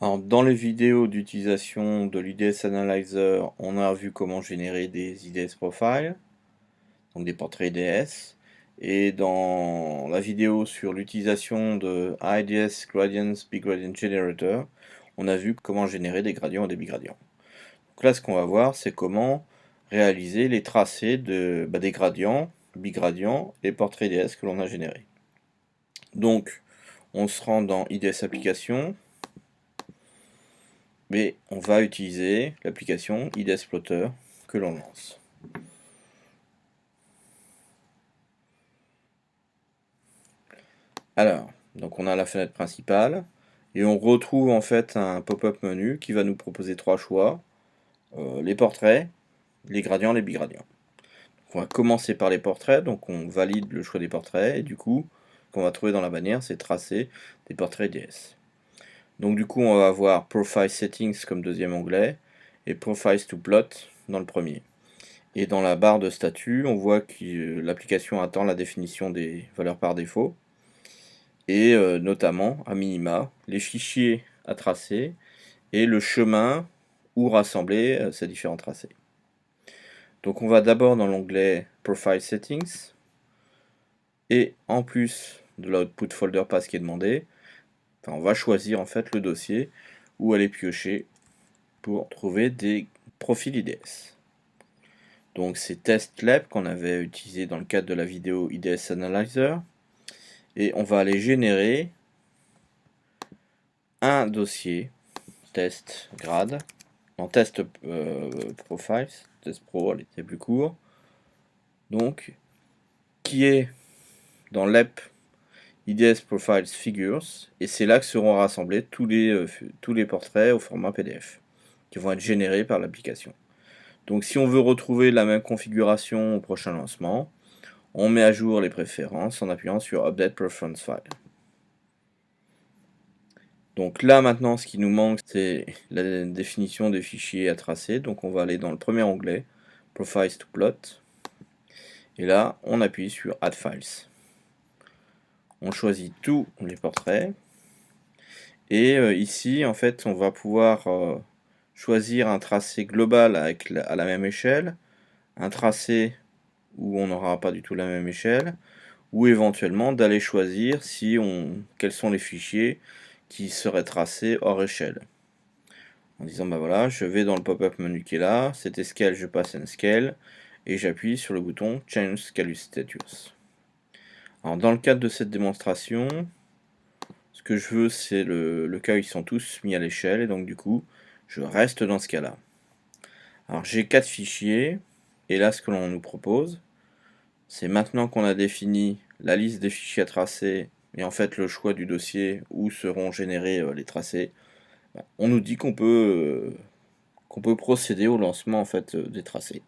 Alors, dans les vidéos d'utilisation de l'IDS Analyzer, on a vu comment générer des IDS Profiles, donc des portraits IDS. Et dans la vidéo sur l'utilisation de IDS Gradients Bigradient Generator, on a vu comment générer des gradients et des bigradients. Donc là, ce qu'on va voir, c'est comment réaliser les tracés des gradients, bigradients et portraits IDS que l'on a générés. Donc, on se rend dans IDS Applications. Mais on va utiliser l'application IDS Plotter que l'on lance. Alors, donc on a la fenêtre principale et on retrouve en fait un pop-up menu qui va nous proposer trois choix, les portraits, les gradients, les bigradients. Donc on va commencer par les portraits, donc on valide le choix des portraits et du coup, ce qu'on va trouver dans la bannière, c'est tracer des portraits IDS. Donc du coup, on va avoir Profile Settings comme deuxième onglet et Profiles to Plot dans le premier. Et dans la barre de statut, on voit que l'application attend la définition des valeurs par défaut et notamment, à minima, les fichiers à tracer et le chemin où rassembler ces différents tracés. Donc on va d'abord dans l'onglet Profile Settings et en plus de l'output folder path qui est demandé, on va choisir en fait le dossier où aller piocher pour trouver des profils IDS. Donc c'est TestLab qu'on avait utilisé dans le cadre de la vidéo IDS Analyzer. Et on va aller générer un dossier test grade, en test profiles, test pro, allez, c'est plus court. Donc, qui est dans l'EP IDS Profiles Figures, et c'est là que seront rassemblés tous les portraits au format PDF, qui vont être générés par l'application. Donc si on veut retrouver la même configuration au prochain lancement, on met à jour les préférences en appuyant sur Update Preference File. Donc là maintenant ce qui nous manque c'est la définition des fichiers à tracer, donc on va aller dans le premier onglet, Profiles to Plot, et là on appuie sur Add Files. On choisit tous les portraits, et ici en fait on va pouvoir choisir un tracé global à la même échelle, un tracé où on n'aura pas du tout la même échelle, ou éventuellement d'aller choisir quels sont les fichiers qui seraient tracés hors échelle. En disant bah voilà, je vais dans le pop-up menu qui est là, c'était Scale, je passe en Scale, et j'appuie sur le bouton Change Scale Status. Alors dans le cadre de cette démonstration, ce que je veux c'est le cas où ils sont tous mis à l'échelle, et donc du coup, je reste dans ce cas-là. Alors j'ai 4 fichiers, et là ce que l'on nous propose, c'est maintenant qu'on a défini la liste des fichiers à tracer, et en fait le choix du dossier où seront générés les tracés, on nous dit qu'on peut procéder au lancement en fait des tracés,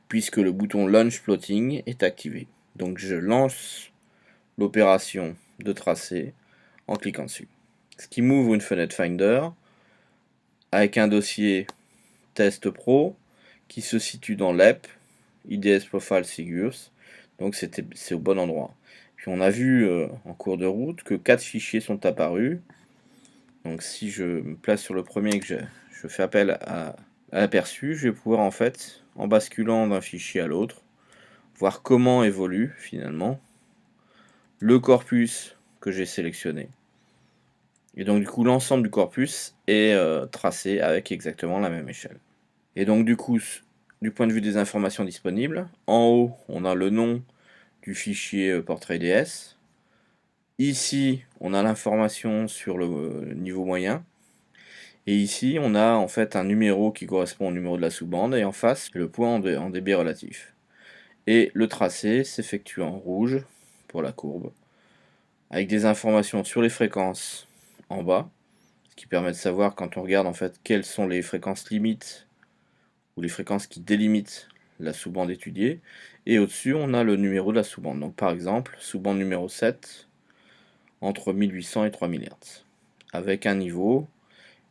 puisque le bouton Launch Plotting est activé. Donc je lance l'opération de tracé en cliquant dessus. Ce qui m'ouvre une fenêtre Finder avec un dossier Test Pro qui se situe dans l'EP IDS Profile Figures, donc c'est au bon endroit. Puis on a vu en cours de route que 4 fichiers sont apparus. Donc si je me place sur le premier et que je fais appel à l'aperçu, je vais pouvoir en fait, en basculant d'un fichier à l'autre, voir comment évolue finalement le corpus que j'ai sélectionné. Et donc du coup l'ensemble du corpus est tracé avec exactement la même échelle. Et donc du coup, du point de vue des informations disponibles, en haut on a le nom du fichier portrait DS. Ici on a l'information sur le niveau moyen. Et ici, on a en fait un numéro qui correspond au numéro de la sous-bande, et en face, le point en dB relatif. Et le tracé s'effectue en rouge, pour la courbe, avec des informations sur les fréquences en bas, ce qui permet de savoir quand on regarde en fait quelles sont les fréquences limites, ou les fréquences qui délimitent la sous-bande étudiée, et au-dessus, on a le numéro de la sous-bande. Donc par exemple, sous-bande numéro 7, entre 1800 et 3000 Hz, avec un niveau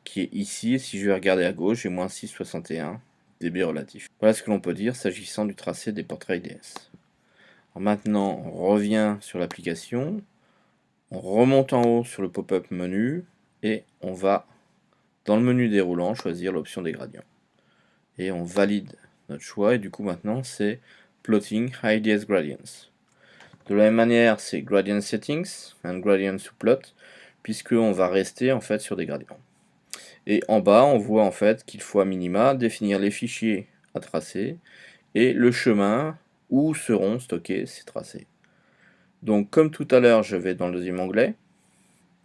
qui est ici, et si je vais regarder à gauche, j'ai moins 6,61 dB relatif. Voilà ce que l'on peut dire s'agissant du tracé des portraits IDS. Alors maintenant, on revient sur l'application, on remonte en haut sur le pop-up menu, et on va dans le menu déroulant, choisir l'option des gradients. Et on valide notre choix, et du coup maintenant c'est Plotting IDS Gradients. De la même manière, c'est Gradient Settings and Gradient to Plot, puisqu'on va rester en fait sur des gradients. Et en bas, on voit en fait qu'il faut à minima définir les fichiers à tracer et le chemin où seront stockés ces tracés. Donc comme tout à l'heure, je vais dans le deuxième onglet,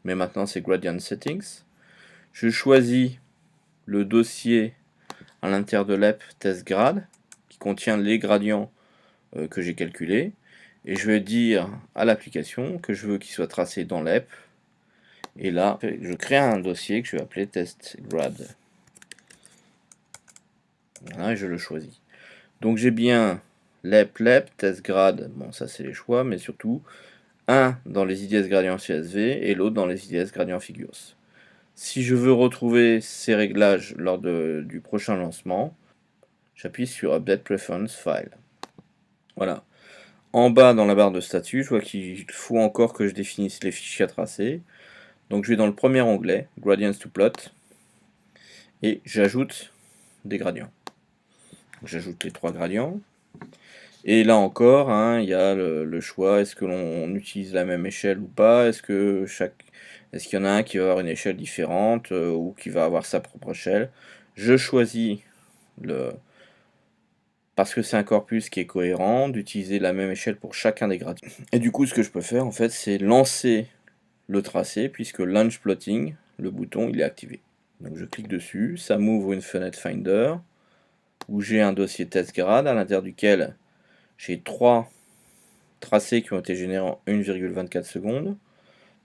mais maintenant c'est Gradient Settings. Je choisis le dossier à l'intérieur de l'EP TestGrad qui contient les gradients que j'ai calculés. Et je vais dire à l'application que je veux qu'il soit tracé dans l'EP. Et là, je crée un dossier que je vais appeler TestGrad. Voilà, et je le choisis. Donc j'ai bien lep, TestGrad, bon ça c'est les choix, mais surtout un dans les IDS Gradient CSV et l'autre dans les IDS Gradient Figures. Si je veux retrouver ces réglages lors du prochain lancement, j'appuie sur Update Preference File. Voilà. En bas dans la barre de statut, je vois qu'il faut encore que je définisse les fichiers à tracer. Donc je vais dans le premier onglet, Gradients to Plot, et j'ajoute des gradients. J'ajoute les 3 gradients. Et là encore, hein, il y a le choix, est-ce que l'on utilise la même échelle ou pas, est-ce qu'il y en a un qui va avoir une échelle différente ou qui va avoir sa propre échelle. Je choisis, parce que c'est un corpus qui est cohérent, d'utiliser la même échelle pour chacun des gradients. Et du coup, ce que je peux faire, en fait, c'est lancer le tracé, puisque Launch Plotting, le bouton, il est activé. Donc je clique dessus, ça m'ouvre une fenêtre Finder, où j'ai un dossier TestGrad, à l'intérieur duquel j'ai 3 tracés qui ont été générés en 1,24 secondes.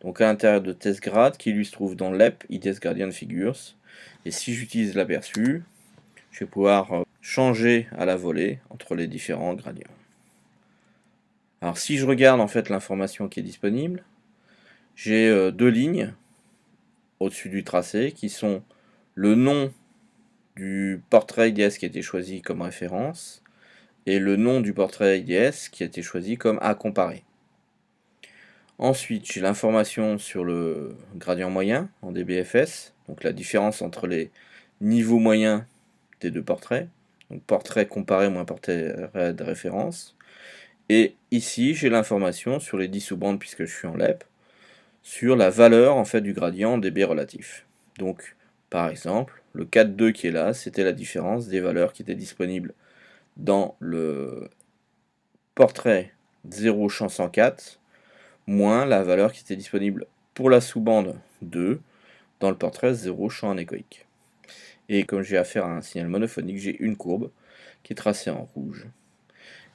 Donc à l'intérieur de TestGrad, qui lui se trouve dans l'EP IDS Gradient Figures. Et si j'utilise l'aperçu, je vais pouvoir changer à la volée entre les différents gradients. Alors si je regarde en fait l'information qui est disponible, j'ai 2 lignes au-dessus du tracé qui sont le nom du portrait IDS qui a été choisi comme référence et le nom du portrait IDS qui a été choisi comme à comparer. Ensuite, j'ai l'information sur le gradient moyen en DBFS, donc la différence entre les niveaux moyens des 2 portraits, donc portrait comparé moins portrait de référence. Et ici, j'ai l'information sur les 10 sous-bandes, puisque je suis en LEP, sur la valeur en fait du gradient en dB relatif. Donc, par exemple, le 4,2 qui est là, c'était la différence des valeurs qui étaient disponibles dans le portrait 0 champ 104, moins la valeur qui était disponible pour la sous-bande 2 dans le portrait 0 champ anéchoïque. Et comme j'ai affaire à un signal monophonique, j'ai une courbe qui est tracée en rouge.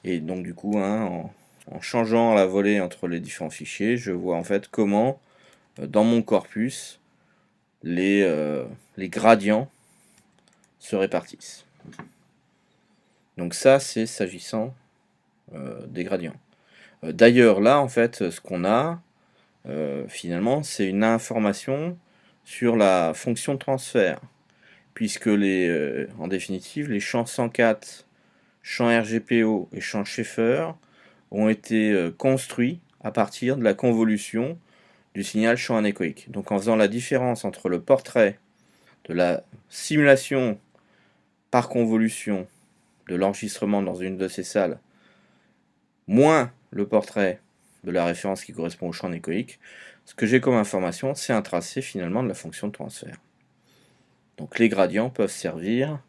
Et donc du coup, hein, en changeant la volée entre les différents fichiers, je vois en fait comment, dans mon corpus, les gradients se répartissent. Donc ça, c'est s'agissant des gradients. D'ailleurs, là, en fait, ce qu'on a, finalement, c'est une information sur la fonction de transfert, puisque en définitive, les champs 104, champ RGPO et champ Schaeffer ont été construits à partir de la convolution du signal champ anéchoïque. Donc en faisant la différence entre le portrait de la simulation par convolution de l'enregistrement dans une de ces salles, moins le portrait de la référence qui correspond au champ anéchoïque, ce que j'ai comme information, c'est un tracé finalement de la fonction de transfert. Donc les gradients peuvent servir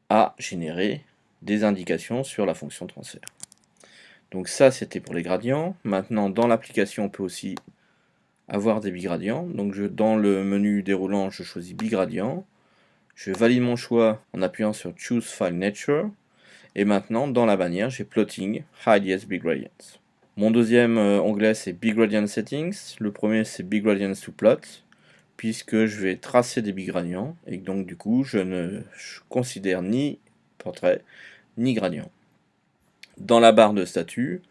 à générer des indications sur la fonction de transfert. Donc ça, c'était pour les gradients. Maintenant, dans l'application, on peut aussi avoir des bigradients. Donc dans le menu déroulant, je choisis bigradient. Je valide mon choix en appuyant sur Choose File Nature. Et maintenant, dans la bannière, j'ai Plotting IDS Bigradients. Mon deuxième onglet, c'est Bigradient Settings. Le premier, c'est Bigradients to Plot, puisque je vais tracer des bigradients. Et donc, du coup, je ne considère ni portrait, ni gradient. Dans la barre de statut,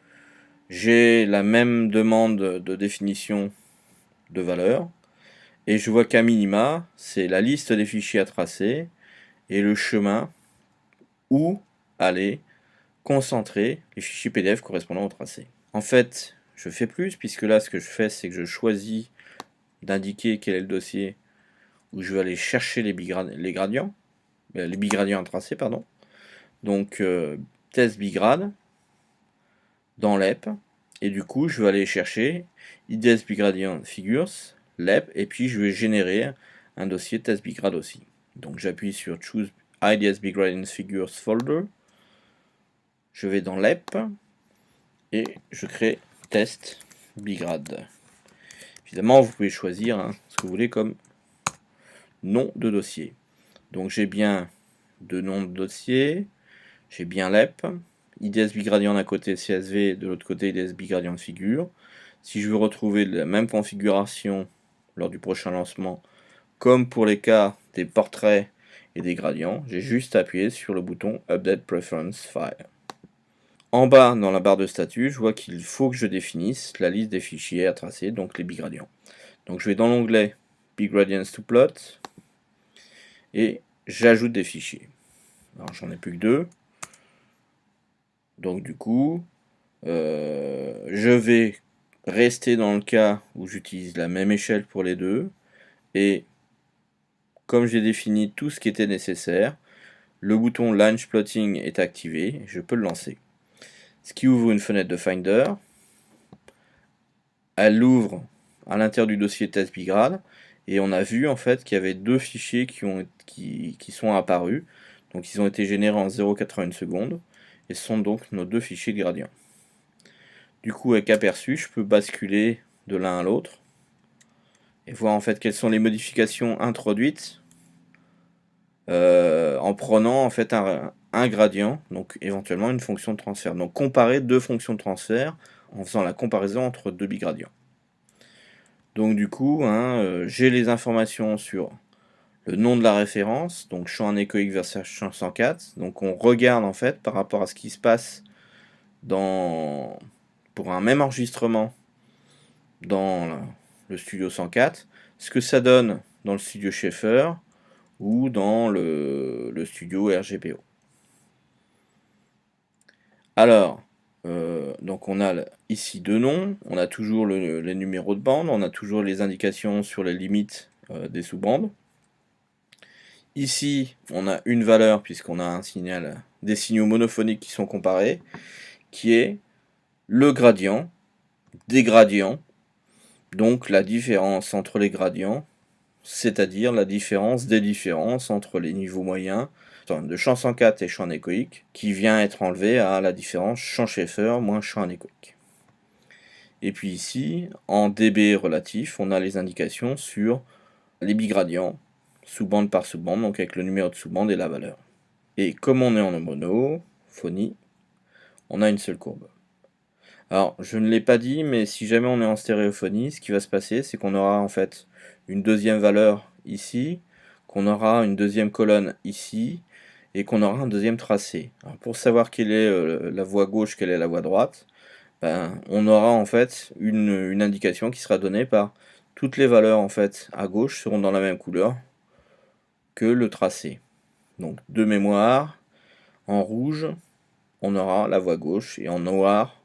j'ai la même demande de définition de valeur. Et je vois qu'à minima, c'est la liste des fichiers à tracer et le chemin où aller concentrer les fichiers PDF correspondant au tracé. En fait, je fais plus, puisque là, ce que je fais, c'est que je choisis d'indiquer quel est le dossier où je vais aller chercher les gradients, les bigradients à tracer, pardon. Donc test bigrad dans l'EP, et du coup je vais aller chercher IDS bigradient figures, l'EP, et puis je vais générer un dossier test bigrad aussi. Donc j'appuie sur choose IDS bigradient figures folder, je vais dans l'EP et je crée test bigrad. Évidemment vous pouvez choisir ce que vous voulez comme nom de dossier. Donc j'ai bien deux noms de dossier, j'ai bien l'EP, IDS bigradient d'un côté CSV, de l'autre côté IDS bigradient de figure. Si je veux retrouver la même configuration lors du prochain lancement, comme pour les cas des portraits et des gradients, j'ai juste à appuyer sur le bouton Update Preference File. En bas, dans la barre de statut, je vois qu'il faut que je définisse la liste des fichiers à tracer, donc les bigradients. Donc je vais dans l'onglet Bigradients to Plot et j'ajoute des fichiers. Alors j'en ai plus que deux. Donc du coup, je vais rester dans le cas où j'utilise la même échelle pour les deux. Et comme j'ai défini tout ce qui était nécessaire, le bouton Launch Plotting est activé, je peux le lancer. Ce qui ouvre une fenêtre de Finder. Elle l'ouvre à l'intérieur du dossier test bigrad, et on a vu en fait qu'il y avait deux fichiers qui sont apparus. Donc ils ont été générés en 0,81 secondes, et ce sont donc nos deux fichiers de gradient. Du coup, avec aperçu, je peux basculer de l'un à l'autre et voir en fait quelles sont les modifications introduites en prenant en fait un gradient, donc éventuellement une fonction de transfert. Donc comparer deux fonctions de transfert en faisant la comparaison entre deux bigradients. Donc du coup, j'ai les informations sur le nom de la référence, donc champ anéchoïque versus champ 104. Donc on regarde en fait par rapport à ce qui se passe pour un même enregistrement dans le studio 104, ce que ça donne dans le studio Schaeffer ou dans le studio RGPO. Alors, donc on a ici deux noms, on a toujours les numéros de bande, on a toujours les indications sur les limites des sous-bandes. Ici, on a une valeur puisqu'on a un signal, des signaux monophoniques qui sont comparés, qui est le gradient des gradients, donc la différence entre les gradients, c'est-à-dire la différence des différences entre les niveaux moyens de champ 104 et champ anéchoïque, qui vient être enlevé à la différence champ Schaeffer moins champ anéchoïque. Et puis ici, en dB relatif, on a les indications sur les bigradients, sous-bande par sous-bande, donc avec le numéro de sous-bande et la valeur. Et comme on est en monophonie, on a une seule courbe. Alors, je ne l'ai pas dit, mais si jamais on est en stéréophonie, ce qui va se passer, c'est qu'on aura en fait une deuxième valeur ici, qu'on aura une deuxième colonne ici, et qu'on aura un deuxième tracé. Alors, pour savoir quelle est la voie gauche, quelle est la voie droite, on aura en fait une indication qui sera donnée par toutes les valeurs en fait à gauche seront dans la même couleur que le tracé. Donc de mémoire, en rouge, on aura la voie gauche, et en noir,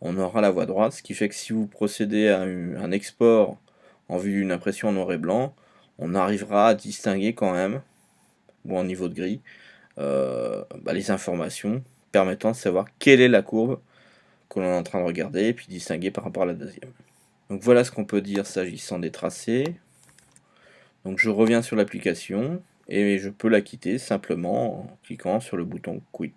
on aura la voie droite, ce qui fait que si vous procédez à un export en vue d'une impression en noir et blanc, on arrivera à distinguer quand même, ou en niveau de gris, les informations permettant de savoir quelle est la courbe que l'on est en train de regarder, et puis distinguer par rapport à la deuxième. Donc voilà ce qu'on peut dire s'agissant des tracés. Donc je reviens sur l'application, et je peux la quitter simplement en cliquant sur le bouton Quit.